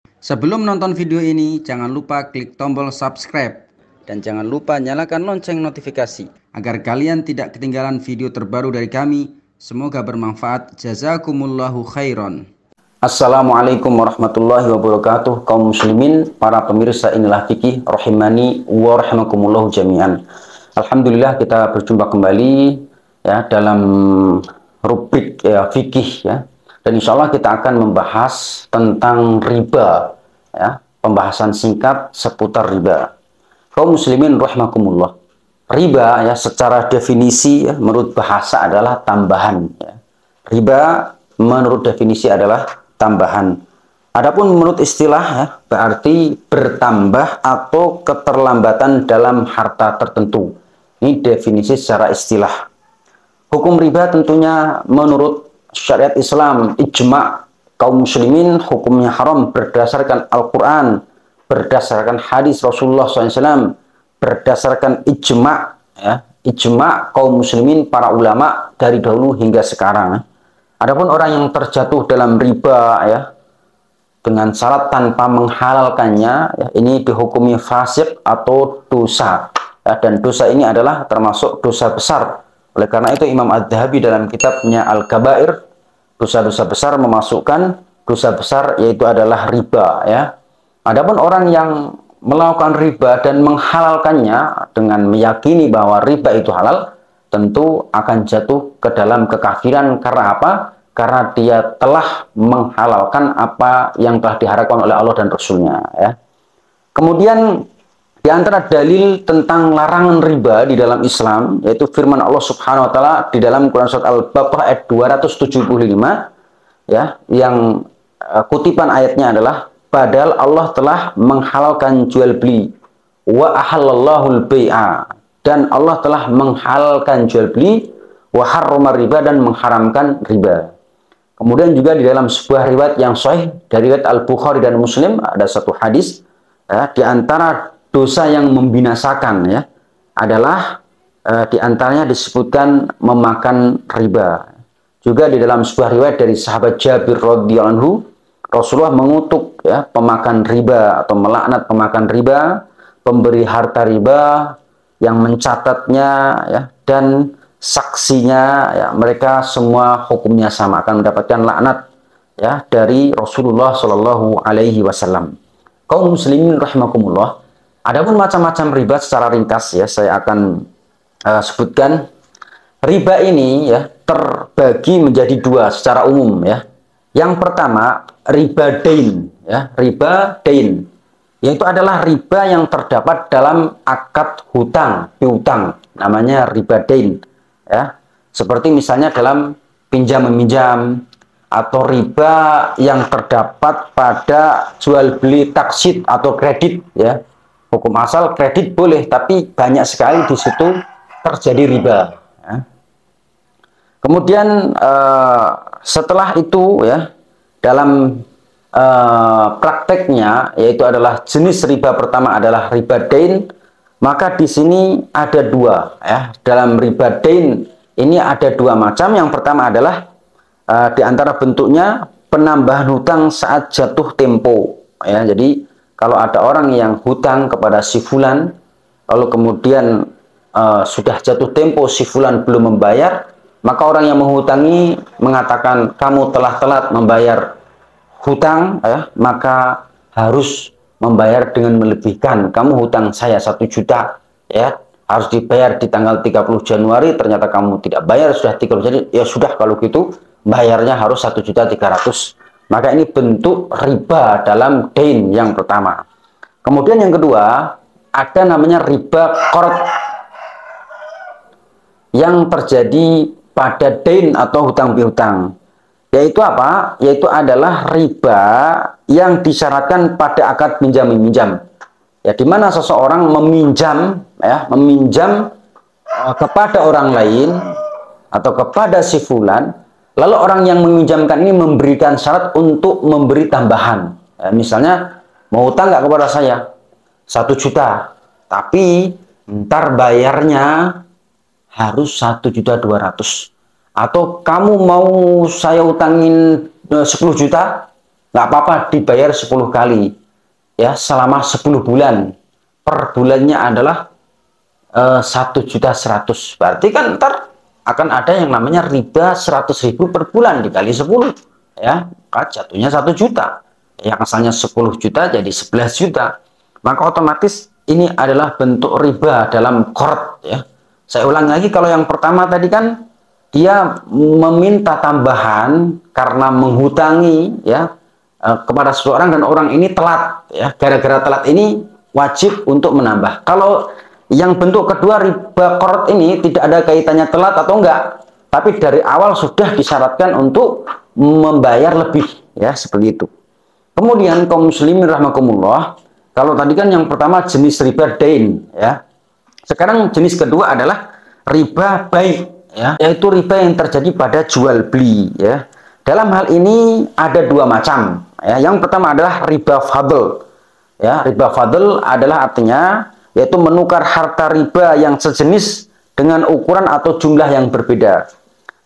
Sebelum nonton video ini, jangan lupa klik tombol subscribe dan jangan lupa nyalakan lonceng notifikasi agar kalian tidak ketinggalan video terbaru dari kami. Semoga bermanfaat. Jazakumullahu khairan. Assalamualaikum warahmatullahi wabarakatuh. Kaum muslimin, para pemirsa Inilah Fikih rahimani wa rahimakumullahu jami'an. Alhamdulillah kita berjumpa kembali ya dalam rubrik fikih ya. Dan insya Allah kita akan membahas tentang riba, ya, pembahasan singkat seputar riba. Kaum muslimin rahimakumullah. Riba ya secara definisi ya, menurut bahasa adalah tambahan. Ya. Riba menurut definisi adalah tambahan. Adapun menurut istilah ya, berarti bertambah atau keterlambatan dalam harta tertentu. Ini definisi secara istilah. Hukum riba tentunya menurut syariat Islam, ijma' kaum muslimin hukumnya haram berdasarkan Al-Quran, berdasarkan hadis Rasulullah SAW, berdasarkan ijma' ya, ijma' kaum muslimin para ulama dari dahulu hingga sekarang. Adapun orang yang terjatuh dalam riba ya dengan syarat tanpa menghalalkannya, ya, ini dihukumi fasik atau dosa ya, dan dosa ini adalah termasuk dosa besar. Oleh karena itu Imam Adz-Dzahabi dalam kitabnya Al-Kabair, dosa-dosa besar memasukkan dosa besar yaitu adalah riba ya. Adapun orang yang melakukan riba dan menghalalkannya dengan meyakini bahwa riba itu halal, tentu akan jatuh ke dalam kekafiran. Karena apa? Karena dia telah menghalalkan apa yang telah diharapkan oleh Allah dan Rasul-Nya ya. Kemudian di antara dalil tentang larangan riba di dalam Islam, yaitu firman Allah Subhanahu wa taala di dalam Quran surat Al-Baqarah ayat 275 ya, yang kutipan ayatnya adalah padahal Allah telah menghalalkan jual beli wa ahallallahul bai'a, dan Allah telah menghalalkan jual beli wa harrama riba, dan mengharamkan riba. Kemudian juga di dalam sebuah riwayat yang sahih dari riwayat Al-Bukhari dan Muslim ada satu hadis ya, di antara dosa yang membinasakan ya adalah di antaranya disebutkan memakan riba. Juga di dalam sebuah riwayat dari sahabat Jabir radhiyallahu anhu, Rasulullah mengutuk ya pemakan riba atau melaknat pemakan riba, pemberi harta riba, yang mencatatnya ya dan saksinya ya, mereka semua hukumnya sama, akan mendapatkan laknat ya dari Rasulullah Shallallahu alaihi wasallam. Kaum muslimin rahimakumullah. Adapun macam-macam riba secara ringkas ya saya akan sebutkan. Riba ini ya terbagi menjadi dua secara umum ya. Yang pertama riba dain ya, riba dain, yaitu adalah riba yang terdapat dalam akad hutang piutang, namanya riba dain ya. Seperti misalnya dalam pinjam meminjam, atau riba yang terdapat pada jual beli taksid atau kredit ya. Hukum asal kredit boleh, tapi banyak sekali di situ terjadi riba. Ya. Kemudian setelah itu ya dalam prakteknya, yaitu adalah jenis riba pertama adalah riba dain, maka di sini ada dua ya. Dalam riba dain ini ada dua macam. Yang pertama adalah di antara bentuknya penambahan hutang saat jatuh tempo ya. Jadi kalau ada orang yang hutang kepada si fulan, lalu kemudian sudah jatuh tempo si fulan belum membayar, maka orang yang menghutangi mengatakan kamu telah telat membayar hutang ya, maka harus membayar dengan melebihkan. Kamu hutang saya 1 juta ya, harus dibayar di tanggal 30 Januari, ternyata kamu tidak bayar sudah 30 Januari, ya sudah kalau gitu bayarnya harus 1.300.000. Maka ini bentuk riba dalam dain yang pertama. Kemudian yang kedua, ada namanya riba qard yang terjadi pada dain atau hutang piutang. Yaitu apa? Yaitu adalah riba yang disyaratkan pada akad minjam-meminjam. Ya, di mana seseorang meminjam kepada orang lain atau kepada si fulan, lalu orang yang meminjamkan ini memberikan syarat untuk memberi tambahan. Ya, misalnya mau utang nggak kepada saya 1 juta, tapi ntar bayarnya harus 1.200.000. Atau kamu mau saya utangin 10 juta, nggak apa-apa dibayar 10 kali ya selama 10 bulan. Per bulannya adalah 1.100.000. Berarti kan ntar akan ada yang namanya riba 100.000 per bulan dikali 10 ya, maka jatuhnya 1 juta. Yang asalnya 10 juta jadi 11 juta. Maka otomatis ini adalah bentuk riba dalam qard ya. Saya ulang lagi, kalau yang pertama tadi kan dia meminta tambahan karena menghutangi ya kepada seseorang dan orang ini telat ya. Gara-gara telat ini wajib untuk menambah. Kalau yang bentuk kedua riba qard ini tidak ada kaitannya telat atau enggak, tapi dari awal sudah disyaratkan untuk membayar lebih ya, seperti itu. Kemudian kaum muslimin rahimakumullah, kalau tadi kan yang pertama jenis riba dain ya. Sekarang jenis kedua adalah riba bai ya, yaitu riba yang terjadi pada jual beli ya. Dalam hal ini ada dua macam ya. Yang pertama adalah riba fadl. Ya, riba fadl adalah artinya yaitu menukar harta riba yang sejenis dengan ukuran atau jumlah yang berbeda.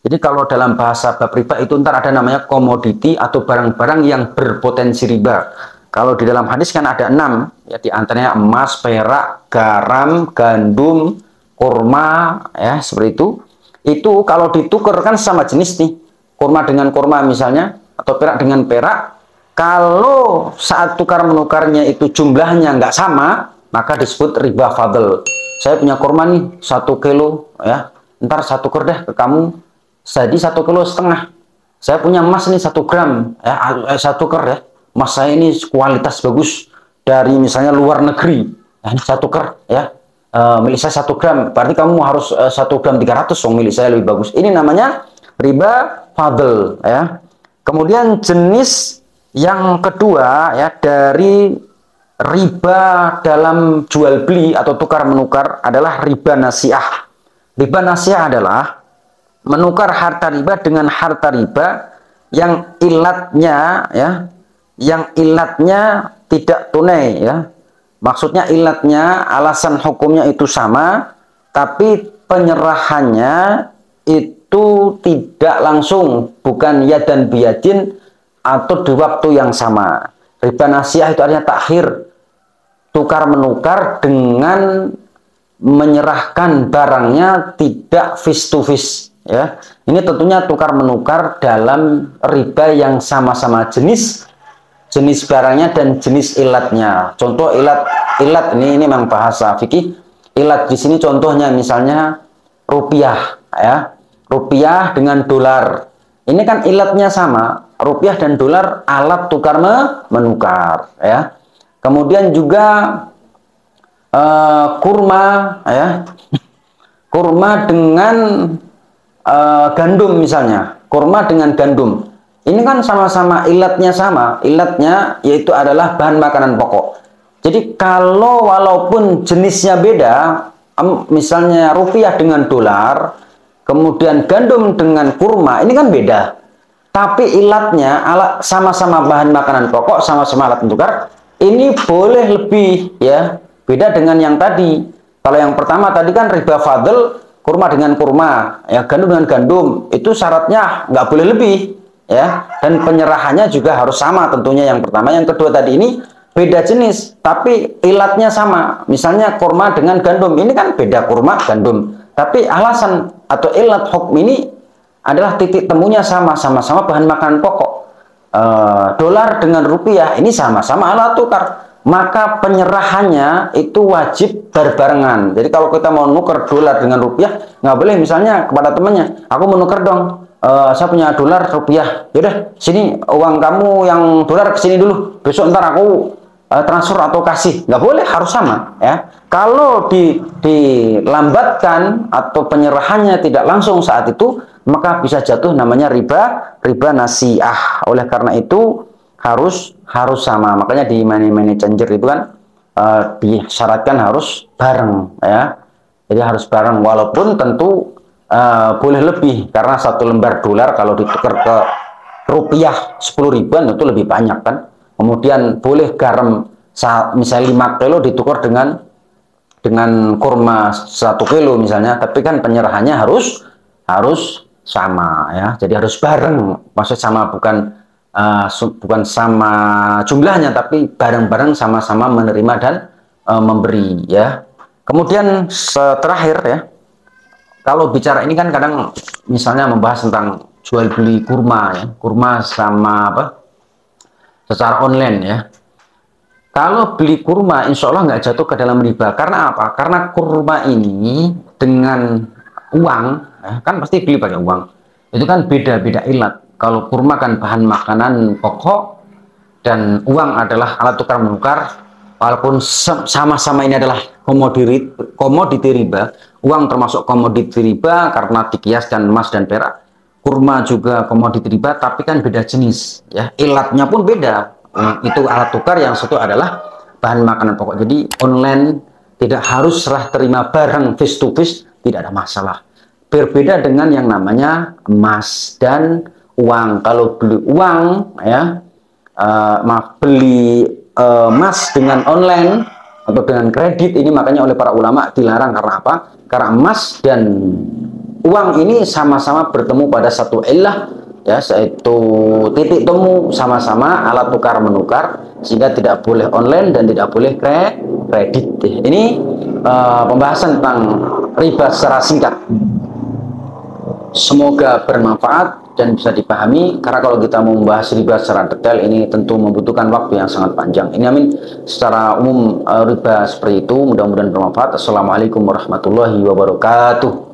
Jadi kalau dalam bahasa bab riba itu ntar ada namanya komoditi atau barang-barang yang berpotensi riba. Kalau di dalam hadis kan ada 6, ya, di antaranya emas, perak, garam, gandum, kurma, ya seperti itu. Itu kalau ditukar kan sama jenis nih, kurma dengan kurma misalnya, atau perak dengan perak. Kalau saat tukar menukarnya itu jumlahnya nggak sama, maka disebut riba fadl. Saya punya kurma nih 1 kilo, ya, ntar 1 tuker deh ke kamu. Jadi 1,5 kilo. Saya punya emas nih 1 gram, ya, 1 tuker ya. Emas saya ini kualitas bagus dari misalnya luar negeri. Nah, ini 1 tuker ya. Milik saya 1 gram. Berarti kamu harus 1 gram 300. Milik saya lebih bagus. Ini namanya riba fadl ya. Kemudian jenis yang kedua ya dari riba dalam jual beli atau tukar menukar adalah riba nasiah. Riba nasiah adalah menukar harta riba dengan harta riba yang ilatnya ya, yang ilatnya tidak tunai ya. Maksudnya ilatnya, alasan hukumnya itu sama, tapi penyerahannya itu tidak langsung, bukan yad dan biyadin atau di waktu yang sama. Riba nasiah itu artinya takhir, tukar menukar dengan menyerahkan barangnya tidak face to face. Ya, ini tentunya tukar menukar dalam riba yang sama-sama jenis barangnya dan jenis ilatnya. Contoh ilat ini memang bahasa fikih. Ilat di sini contohnya misalnya rupiah, ya, rupiah dengan dolar. Ini kan ilatnya sama, rupiah dan dolar alat tukar menukar, ya. Kemudian juga kurma, ya, kurma dengan gandum misalnya, kurma dengan gandum. Ini kan sama-sama ilatnya sama, ilatnya yaitu adalah bahan makanan pokok. Jadi kalau walaupun jenisnya beda, misalnya rupiah dengan dolar, kemudian gandum dengan kurma, ini kan beda. Tapi ilatnya sama-sama bahan makanan pokok, sama-sama alat tukar, ini boleh lebih ya, beda dengan yang tadi. Kalau yang pertama tadi kan riba fadl, kurma dengan kurma, ya, gandum dengan gandum, itu syaratnya nggak boleh lebih, ya, dan penyerahannya juga harus sama tentunya yang pertama. Yang kedua tadi ini beda jenis, tapi ilatnya sama. Misalnya kurma dengan gandum, ini kan beda kurma gandum, tapi alasan atau ilat hukum ini adalah titik temunya sama-sama bahan makanan pokok. Dolar dengan rupiah ini sama-sama alat tukar. Maka penyerahannya itu wajib berbarengan. Jadi kalau kita mau nuker dolar dengan rupiah, nggak boleh misalnya kepada temannya, aku mau nuker dong, saya punya dolar rupiah, yaudah sini uang kamu yang dolar kesini dulu, besok ntar aku transfer atau kasih. Nggak boleh, harus sama ya. Kalau dilambatkan atau penyerahannya tidak langsung saat itu, maka bisa jatuh namanya riba nasiah. Oleh karena itu harus sama. Makanya di money changer itu kan disyaratkan harus bareng ya. Jadi harus bareng, walaupun tentu boleh lebih, karena 1 lembar dolar kalau ditukar ke rupiah 10 ribuan itu lebih banyak kan. Kemudian boleh garam misalnya 5 kilo ditukar dengan kurma 1 kilo misalnya, tapi kan penyerahannya harus sama ya. Jadi harus bareng, maksud sama bukan bukan sama jumlahnya, tapi bareng-bareng sama-sama menerima dan memberi ya. Kemudian terakhir ya, kalau bicara ini kan kadang misalnya membahas tentang jual beli kurma ya, kurma sama apa secara online ya. Kalau beli kurma, insya Allah nggak jatuh ke dalam riba. Karena apa? Karena kurma ini dengan uang, ya, kan pasti beli pakai uang. Itu kan beda-beda ilat. Kalau kurma kan bahan makanan pokok, dan uang adalah alat tukar menukar. Walaupun sama-sama ini adalah komoditi riba, uang termasuk komoditi riba karena dikiaskan emas dan perak. Kurma juga komoditi riba, tapi kan beda jenis. Ya, ilatnya pun beda. Itu alat tukar, yang satu adalah bahan makanan pokok. Jadi online tidak harus serah terima barang face to face, tidak ada masalah. Berbeda dengan yang namanya emas dan uang. Kalau beli uang ya, beli emas dengan online atau dengan kredit, ini makanya oleh para ulama dilarang. Karena apa? Karena emas dan uang ini sama-sama bertemu pada satu illah ya, yaitu titik temu, sama-sama alat tukar menukar, sehingga tidak boleh online dan tidak boleh kredit. Ini pembahasan tentang riba secara singkat. Semoga bermanfaat dan bisa dipahami, karena kalau kita mau membahas riba secara detail ini tentu membutuhkan waktu yang sangat panjang. Ini amin. Secara umum riba seperti itu, mudah-mudahan bermanfaat. Assalamualaikum warahmatullahi wabarakatuh.